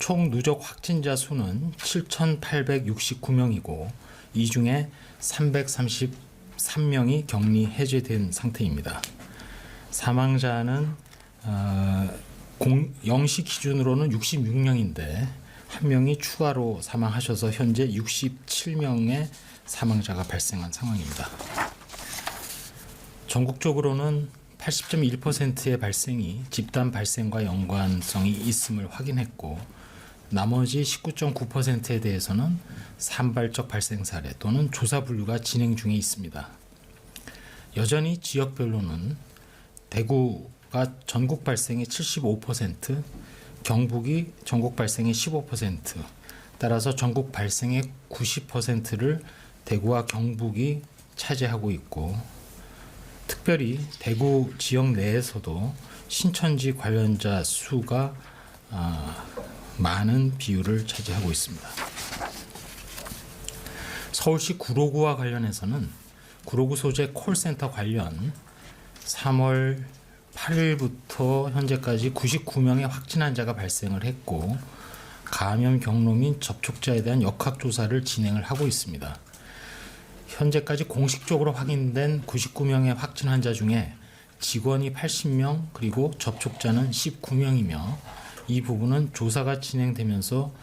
총 누적 확진자 수는 7,869명이고 이 중에 333명이 격리 해제된 상태입니다. 사망자는 0시 기준으로는 66명인데 한 명이 추가로 사망하셔서 현재 67명의 사망자가 발생한 상황입니다. 전국적으로는 80.1%의 발생이 집단 발생과 연관성이 있음을 확인했고 나머지 19.9%에 대해서는 산발적 발생 사례 또는 조사 분류가 진행 중에 있습니다. 여전히 지역별로는 대구가 전국 발생의 75%, 경북이 전국 발생의 15%, 따라서 전국 발생의 90%를 대구와 경북이 차지하고 있고 특별히 대구 지역 내에서도 신천지 관련자 수가 많은 비율을 차지하고 있습니다. 서울시 구로구와 관련해서는 구로구 소재 콜센터 관련 3월 8일부터 현재까지 99명의 확진 환자가 발생을 했고 감염 경로 및 접촉자에 대한 역학조사를 진행을 하고 있습니다. 현재까지 공식적으로 확인된 99명의 확진 환자 중에 직원이 80명 그리고 접촉자는 19명이며 이 부분은 조사가 진행되면서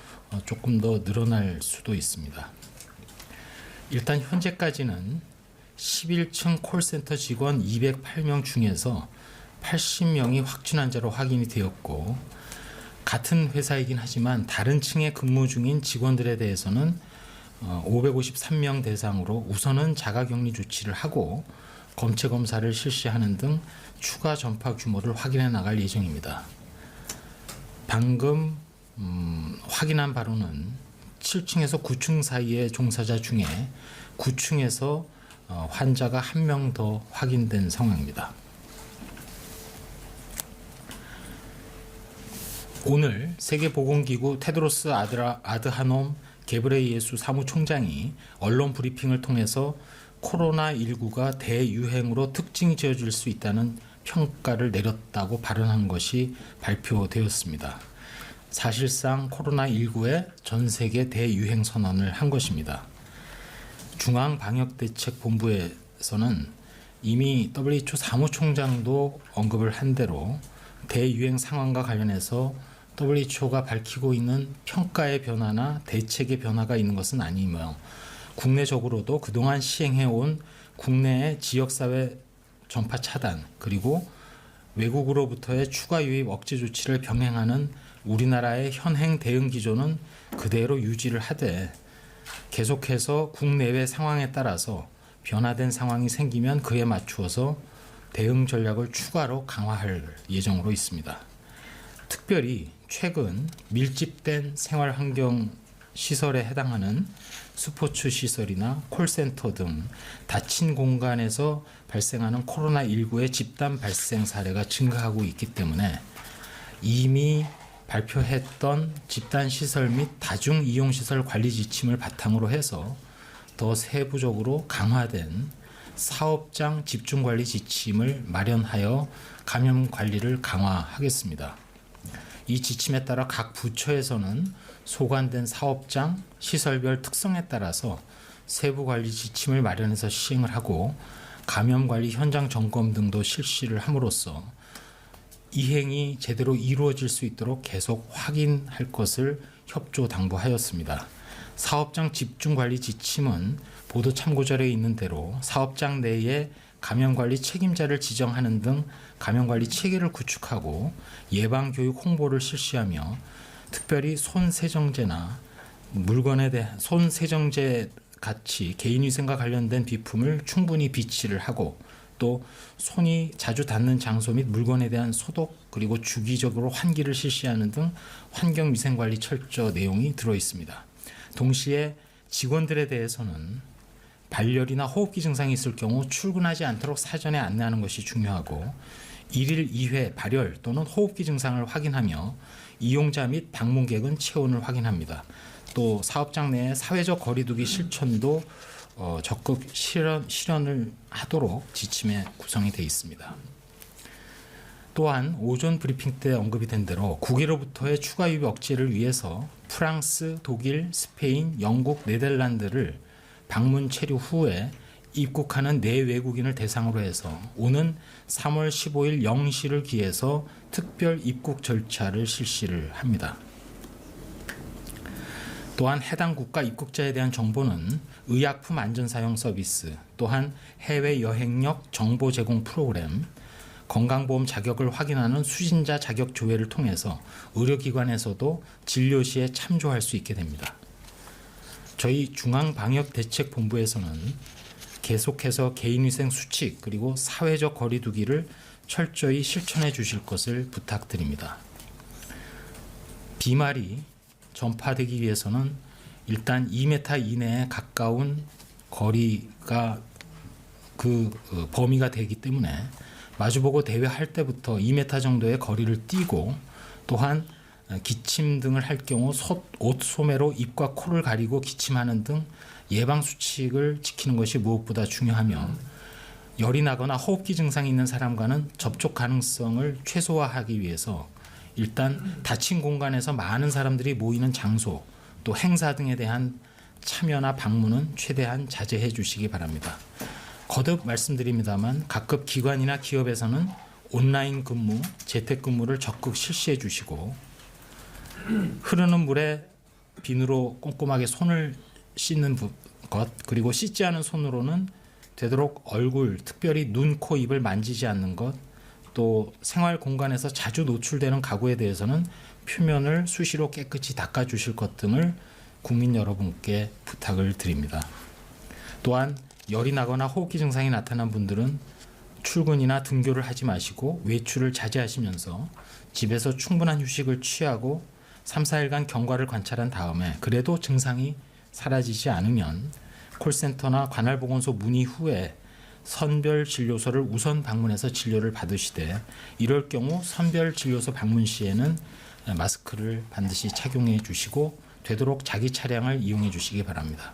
조금 더 늘어날 수도 있습니다. 일단 현재까지는 11층 콜센터 직원 208명 중에서 80명이 확진 환자로 확인이 되었고 같은 회사이긴 하지만 다른 층에 근무 중인 직원들에 대해서는 553명 대상으로 우선은 자가격리 조치를 하고 검체 검사를 실시하는 등 추가 전파 규모를 확인해 나갈 예정입니다. 방금 확인한 바로는 7층에서 9층 사이의 종사자 중에 9층에서 환자가 한 명 더 확인된 상황입니다. 오늘 세계보건기구 테드로스 아드하놈 게브레이예수 사무총장이 언론 브리핑을 통해서 코로나19가 대유행으로 특징이 지어질 수 있다는 평가를 내렸다고 발언한 것이 발표되었습니다. 사실상 코로나19의 전 세계 대유행 선언을 한 것입니다. 중앙방역대책본부에서는 이미 WHO 사무총장도 언급을 한 대로 대유행 상황과 관련해서 WHO가 밝히고 있는 평가의 변화나 대책의 변화가 있는 것은 아니며 국내적으로도 그동안 시행해온 국내의 지역사회 전파 차단 그리고 외국으로부터의 추가 유입 억제 조치를 병행하는 우리나라의 현행 대응 기조는 그대로 유지를 하되 계속해서 국내외 상황에 따라서 변화된 상황이 생기면 그에 맞추어서 대응 전략을 추가로 강화할 예정으로 있습니다. 특별히 최근 밀집된 생활환경 시설에 해당하는 스포츠 시설이나 콜센터 등 닫힌 공간에서 발생하는 코로나19의 집단 발생 사례가 증가하고 있기 때문에 이미 발표했던 집단시설 및 다중이용시설 관리 지침을 바탕으로 해서 더 세부적으로 강화된 사업장 집중관리 지침을 마련하여 감염 관리를 강화하겠습니다. 이 지침에 따라 각 부처에서는 소관된 사업장, 시설별 특성에 따라서 세부관리 지침을 마련해서 시행을 하고 감염관리 현장 점검 등도 실시를 함으로써 이행이 제대로 이루어질 수 있도록 계속 확인할 것을 협조 당부하였습니다. 사업장 집중관리 지침은 보도 참고자료에 있는 대로 사업장 내에 감염관리 책임자를 지정하는 등 감염관리 체계를 구축하고 예방교육 홍보를 실시하며 특별히 손세정제나 물건에 대한 손세정제 같이 개인위생과 관련된 비품을 충분히 비치를 하고 또 손이 자주 닿는 장소 및 물건에 대한 소독 그리고 주기적으로 환기를 실시하는 등 환경위생관리 철저 내용이 들어 있습니다. 동시에 직원들에 대해서는 발열이나 호흡기 증상이 있을 경우 출근하지 않도록 사전에 안내하는 것이 중요하고 1일 2회 발열 또는 호흡기 증상을 확인하며 이용자 및 방문객은 체온을 확인합니다. 또 사업장 내에 사회적 거리두기 실천도 적극 실현을 하도록 지침에 구성이 되어 있습니다. 또한 오전 브리핑 때 언급이 된 대로 국외로부터의 추가 유입 억제를 위해서 프랑스, 독일, 스페인, 영국, 네덜란드를 방문 체류 후에 입국하는 내외국인을 대상으로 해서 오는 3월 15일 0시를 기해서 특별 입국 절차를 실시를 합니다. 또한 해당 국가 입국자에 대한 정보는 의약품 안전사용 서비스, 또한 해외 여행력 정보 제공 프로그램, 건강보험 자격을 확인하는 수신자 자격 조회를 통해서 의료기관에서도 진료 시에 참조할 수 있게 됩니다. 저희 중앙방역대책본부에서는 계속해서 개인위생 수칙 그리고 사회적 거리 두기를 철저히 실천해 주실 것을 부탁드립니다. 비말이 전파되기 위해서는 일단 2m 이내에 가까운 거리가 범위가 되기 때문에 마주보고 대회할 때부터 2m 정도의 거리를 띄고, 또한 기침 등을 할 경우 옷 소매로 입과 코를 가리고 기침하는 등 예방 수칙을 지키는 것이 무엇보다 중요하며, 열이 나거나 호흡기 증상이 있는 사람과는 접촉 가능성을 최소화하기 위해서 일단 닫힌 공간에서 많은 사람들이 모이는 장소, 또 행사 등에 대한 참여나 방문은 최대한 자제해 주시기 바랍니다. 거듭 말씀드립니다만 각급 기관이나 기업에서는 온라인 근무, 재택근무를 적극 실시해 주시고, 흐르는 물에 비누로 꼼꼼하게 손을 씻는 것, 그리고 씻지 않은 손으로는 되도록 얼굴, 특별히 눈, 코, 입을 만지지 않는 것, 또 생활 공간에서 자주 노출되는 가구에 대해서는 표면을 수시로 깨끗이 닦아 주실 것 등을 국민 여러분께 부탁을 드립니다. 또한 열이 나거나 호흡기 증상이 나타난 분들은 출근이나 등교를 하지 마시고 외출을 자제하시면서 집에서 충분한 휴식을 취하고 3, 4일간 경과를 관찰한 다음에 그래도 증상이 사라지지 않으면 콜센터나 관할보건소 문의 후에 선별진료소를 우선 방문해서 진료를 받으시되, 이럴 경우 선별진료소 방문 시에는 마스크를 반드시 착용해 주시고 되도록 자기 차량을 이용해 주시기 바랍니다.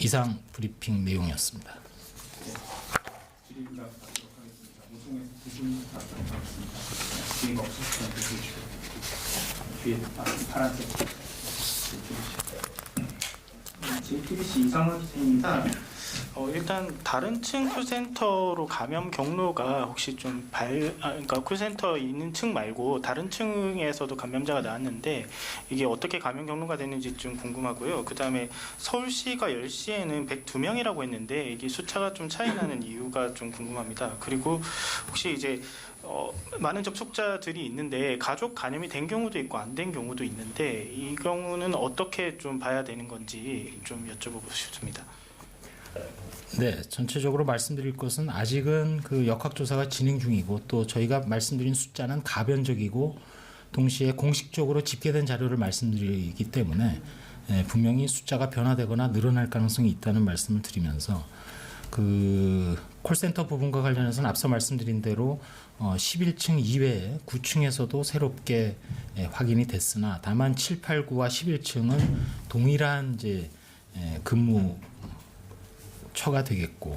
이상 브리핑 내용이었습니다. 질의응답 하도록 하겠습니다. 오송에서 두분 답변 하겠습니다. 질의가 없으시면 해주시고, 뒤에 파란색 JTBC 이상원 기자입니다. 일단 다른 층 콜센터로 감염 경로가 혹시 좀 그러니까 콜센터 있는 층 말고 다른 층에서도 감염자가 나왔는데 이게 어떻게 감염 경로가 됐는지 좀 궁금하고요. 그다음에 서울시가 10시에는 102명이라고 했는데 이게 숫자가 좀 차이 나는 이유가 좀 궁금합니다. 그리고 혹시 이제 많은 접촉자들이 있는데 가족 감염이 된 경우도 있고 안 된 경우도 있는데 이 경우는 어떻게 좀 봐야 되는 건지 좀 여쭤보고 싶습니다. 네, 전체적으로 말씀드릴 것은 아직은 그 역학조사가 진행 중이고, 또 저희가 말씀드린 숫자는 가변적이고 동시에 공식적으로 집계된 자료를 말씀드리기 때문에 분명히 숫자가 변화되거나 늘어날 가능성이 있다는 말씀을 드리면서, 그 콜센터 부분과 관련해서는 앞서 말씀드린 대로 11층 이외에 9층에서도 새롭게 확인이 됐으나, 다만 7, 8, 9와 11층은 동일한 이제 근무 처가 되겠고,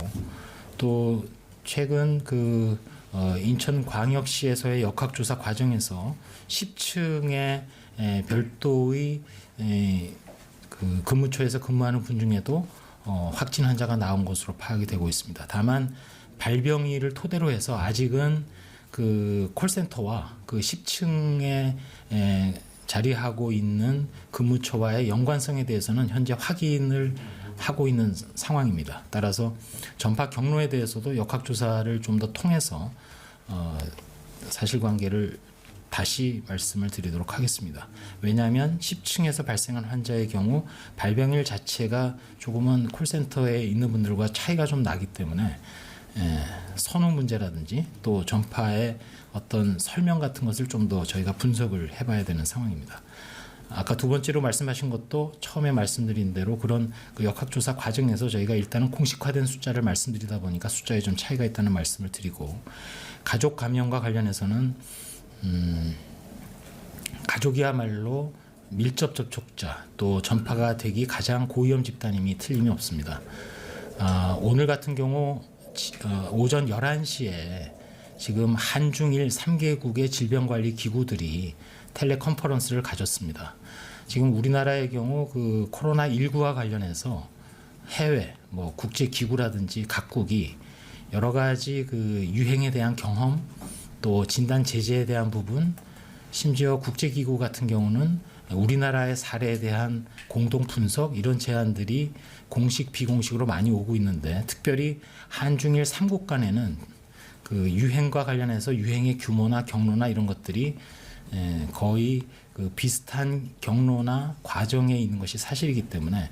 또 최근 그 인천광역시에서의 역학조사 과정에서 10층에 별도의 그 근무처에서 근무하는 분 중에도 확진 환자가 나온 것으로 파악이 되고 있습니다. 다만 발병일을 토대로 해서 아직은 그 콜센터와 그 10층에 자리하고 있는 근무처와의 연관성에 대해서는 현재 확인을 하고 있는 상황입니다. 따라서 전파 경로에 대해서도 역학조사를 좀 더 통해서 사실관계를 다시 말씀을 드리도록 하겠습니다. 왜냐하면 10층에서 발생한 환자의 경우 발병일 자체가 조금은 콜센터에 있는 분들과 차이가 좀 나기 때문에 선호 문제라든지 또 전파의 어떤 설명 같은 것을 좀 더 저희가 분석을 해봐야 되는 상황입니다. 아까 두 번째로 말씀하신 것도 처음에 말씀드린 대로 그런 그 역학조사 과정에서 저희가 일단은 공식화된 숫자를 말씀드리다 보니까 숫자에 좀 차이가 있다는 말씀을 드리고, 가족 감염과 관련해서는 가족이야말로 밀접 접촉자 또 전파가 되기 가장 고위험 집단임이 틀림이 없습니다. 오늘 같은 경우 오전 11시에 지금 한중일 3개국의 질병관리 기구들이 텔레컨퍼런스를 가졌습니다. 지금 우리나라의 경우 그 코로나19와 관련해서 해외 뭐 국제 기구라든지 각국이 여러 가지 그 유행에 대한 경험 또 진단 제재에 대한 부분 심지어 국제 기구 같은 경우는 우리나라의 사례에 대한 공동 분석 이런 제안들이 공식 비공식으로 많이 오고 있는데 특별히 한중일 3국 간에는 그 유행과 관련해서 유행의 규모나 경로나 이런 것들이 거의 그 비슷한 경로나 과정에 있는 것이 사실이기 때문에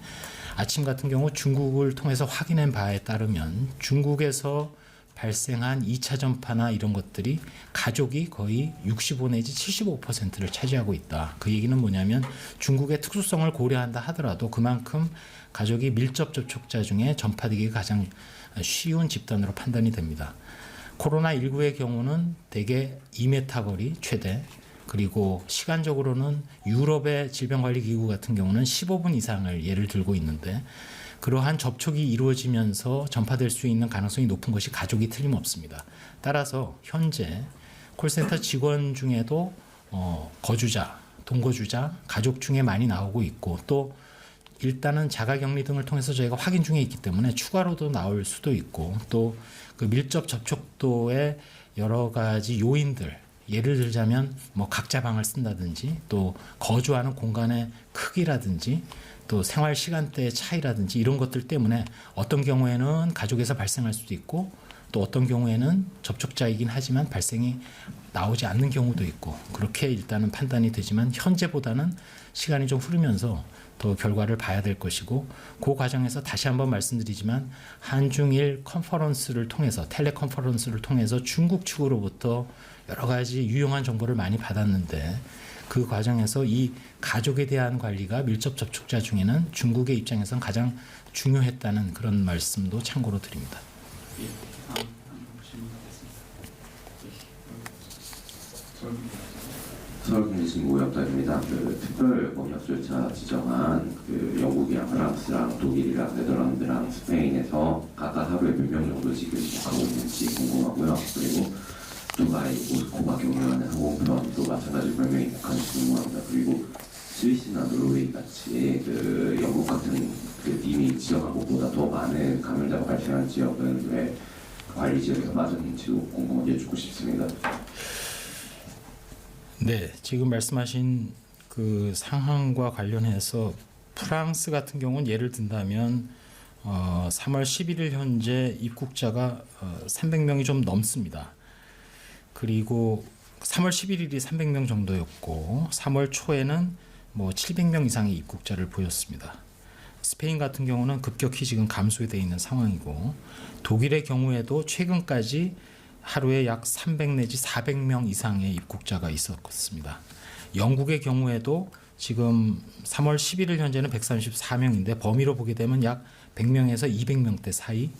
아침 같은 경우 중국을 통해서 확인한 바에 따르면 중국에서 발생한 2차 전파나 이런 것들이 가족이 거의 65 내지 75%를 차지하고 있다. 그 얘기는 뭐냐면 중국의 특수성을 고려한다 하더라도 그만큼 가족이 밀접 접촉자 중에 전파되기 가장 쉬운 집단으로 판단이 됩니다. 코로나19의 경우는 대개 2m 거리 최대 그리고 시간적으로는 유럽의 질병관리기구 같은 경우는 15분 이상을 예를 들고 있는데 그러한 접촉이 이루어지면서 전파될 수 있는 가능성이 높은 것이 가족이 틀림없습니다. 따라서 현재 콜센터 직원 중에도 거주자, 동거주자, 가족 중에 많이 나오고 있고 또 일단은 자가격리 등을 통해서 저희가 확인 중에 있기 때문에 추가로도 나올 수도 있고 또 그 밀접 접촉도의 여러 가지 요인들 예를 들자면 뭐 각자 방을 쓴다든지 또 거주하는 공간의 크기라든지 또 생활 시간대의 차이라든지 이런 것들 때문에 어떤 경우에는 가족에서 발생할 수도 있고 또 어떤 경우에는 접촉자이긴 하지만 발생이 나오지 않는 경우도 있고 그렇게 일단은 판단이 되지만 현재보다는 시간이 좀 흐르면서 더 결과를 봐야 될 것이고 그 과정에서 다시 한번 말씀드리지만 한중일 컨퍼런스를 통해서 텔레컨퍼런스를 통해서 중국 측으로부터 여러 가지 유용한 정보를 많이 받았는데 그 과정에서 이 가족에 대한 관리가 밀접 접촉자 중에는 중국의 입장에서는 가장 중요했다는 그런 말씀도 참고로 드립니다. 예, 다음 질문 받겠습니다. 서울경제신문 오혁달입니다. 그 특별 검역 절차 지정한 그 영국이랑 프랑스랑 독일이랑 네덜란드랑 스페인에서 각각 하루에 몇 명 정도 지금 하고 있는지 궁금하고요. 그리고 두바이, 모스크바 경유하는 항공편도 마찬가지로 몇 명이 복한지 궁금합니다. 그리고 스위스나 노르웨이 같이 그 영국 같은 그 이미 지정한 것보다 더 많은 감염자가 발생한 지역은 왜 관리 지역에서 빠졌는지도 궁금하게 여쭙고 싶습니다. 네, 지금 말씀하신 그 상황과 관련해서 프랑스 같은 경우는 예를 든다면 3월 11일 현재 입국자가 300명이 좀 넘습니다. 그리고 3월 11일이 300명 정도였고 3월 초에는 뭐 700명 이상의 입국자를 보였습니다. 스페인 같은 경우는 급격히 지금 감소되어 있는 상황이고 독일의 경우에도 최근까지 하루에 약 300 내지 400명 이상의 입국자가 있었습니다. 영국의 경우에도 지금 3월 11일 현재는 134명인데 범위로 보게 되면 약 100명에서 200명대 사이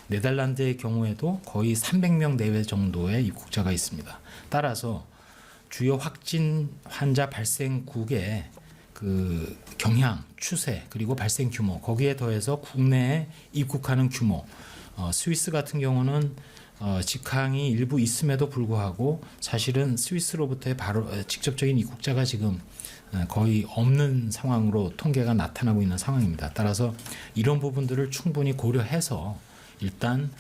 네덜란드의 경우에도 거의 300명 내외 정도의 입국자가 있습니다. 따라서 주요 확진 환자 발생국의 그 경향, 추세 그리고 발생 규모 거기에 더해서 국내에 입국하는 규모 스위스 같은 경우는 직항이 일부 있음에도 불구하고 사실은 스위스로부터의 바로 직접적인 입국자가 지금 거의 없는 상황으로 통계가 나타나고 있는 상황입니다. 따라서 이런 부분들을 충분히 고려해서 일단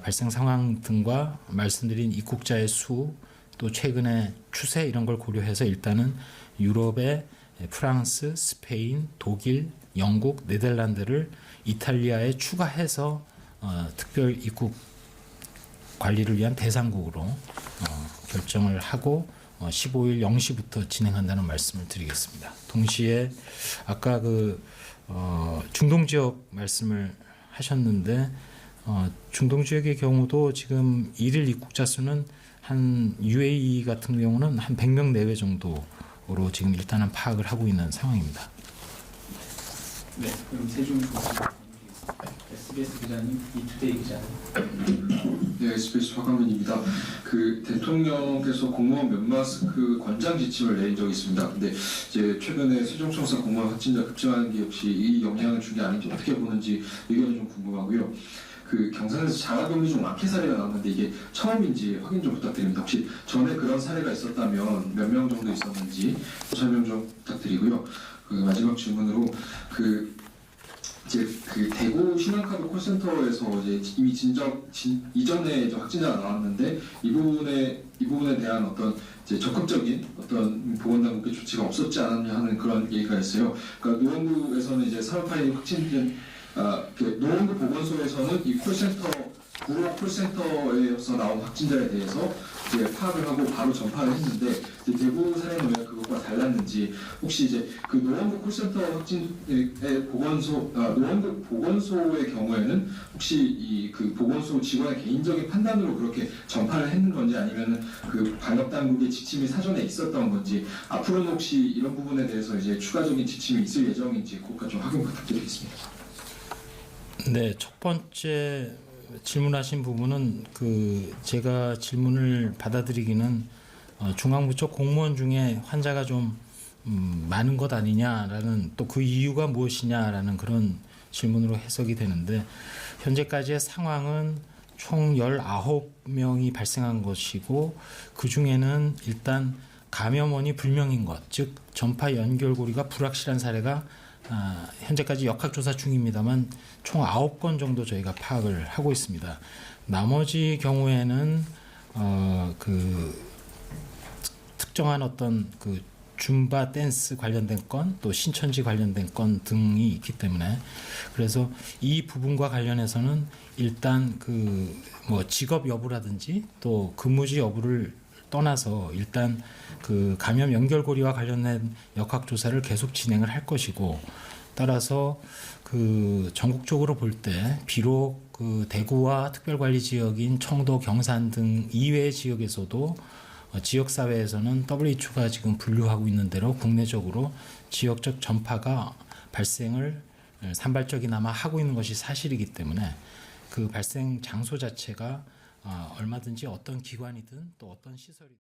발생 상황 등과 말씀드린 입국자의 수 또 최근의 추세 이런 걸 고려해서 일단은 유럽의 프랑스, 스페인, 독일, 영국, 네덜란드를 이탈리아에 추가해서 특별 입국 관리를 위한 대상국으로 결정을 하고 15일 0시부터 진행한다는 말씀을 드리겠습니다. 동시에 아까 그 중동 지역 말씀을 하셨는데 중동 지역의 경우도 지금 일일 입국자 수는 한 UAE 같은 경우는 한 100명 내외 정도로 지금 일단은 파악을 하고 있는 상황입니다. 네, 그럼 세종 교수님 SBS 기자님, 이투데이 기자님. 네, SBS 화강민입니다. 그 대통령께서 공무원 면마스크 권장 지침을 내린 적이 있습니다. 근데 이제 최근에 세종청사 공무원 확진자 급증하는 게 역시 이 영향을 준 게 아닌지 어떻게 보는지 의견이 좀 궁금하고요. 그 경산에서 자가격리 중 악해 사례가 나왔는데 이게 처음인지 확인 좀 부탁드립니다. 혹시 전에 그런 사례가 있었다면 몇 명 정도 있었는지 설명 좀 부탁드리고요. 그 마지막 질문으로 이제 그 대구 신한카드 콜센터에서 이제 이미 이전에 이제 확진자가 나왔는데 이 부분에 대한 어떤 이제 적극적인 어떤 보건당국의 조치가 없었지 않았냐 하는 그런 얘기가 있어요. 그러니까 노원구에서는 이제 3월 8일 확진된 노원구 보건소에서는 이 콜센터 구로 콜센터에서 나온 확진자에 대해서 이제 파악을 하고 바로 전파를 했는데 이제 대구 사례는 왜 그것과 달랐는지 혹시 이제 그 노원구 콜센터 확진의 노원구 보건소의 경우에는 혹시 이 그 보건소 직원의 개인적인 판단으로 그렇게 전파를 했는 건지 아니면은 그 방역 당국의 지침이 사전에 있었던 건지 앞으로는 혹시 이런 부분에 대해서 이제 추가적인 지침이 있을 예정인지 그것까지 좀 확인 부탁드리겠습니다. 네, 첫 번째 질문하신 부분은 제가 질문을 받아들이기는 중앙부 쪽 공무원 중에 환자가 좀 많은 것 아니냐라는 또 그 이유가 무엇이냐라는 그런 질문으로 해석이 되는데 현재까지의 상황은 총 19명이 발생한 것이고 그 중에는 일단 감염원이 불명인 것, 즉 전파 연결고리가 불확실한 사례가 현재까지 역학조사 중입니다만 총 9건 정도 저희가 파악을 하고 있습니다. 나머지 경우에는 특정한 어떤 줌바 댄스 관련된 건, 또 신천지 관련된 건 등이 있기 때문에 그래서 이 부분과 관련해서는 일단 직업 여부라든지 또 근무지 여부를 떠나서 일단 감염 연결고리와 관련된 역학조사를 계속 진행을 할 것이고 따라서 전국적으로 볼 때 비록 대구와 특별관리지역인 청도, 경산 등 이외의 지역에서도 지역사회에서는 WHO가 지금 분류하고 있는 대로 국내적으로 지역적 전파가 발생을 산발적이나마 하고 있는 것이 사실이기 때문에 그 발생 장소 자체가 얼마든지 어떤 기관이든 또 어떤 시설이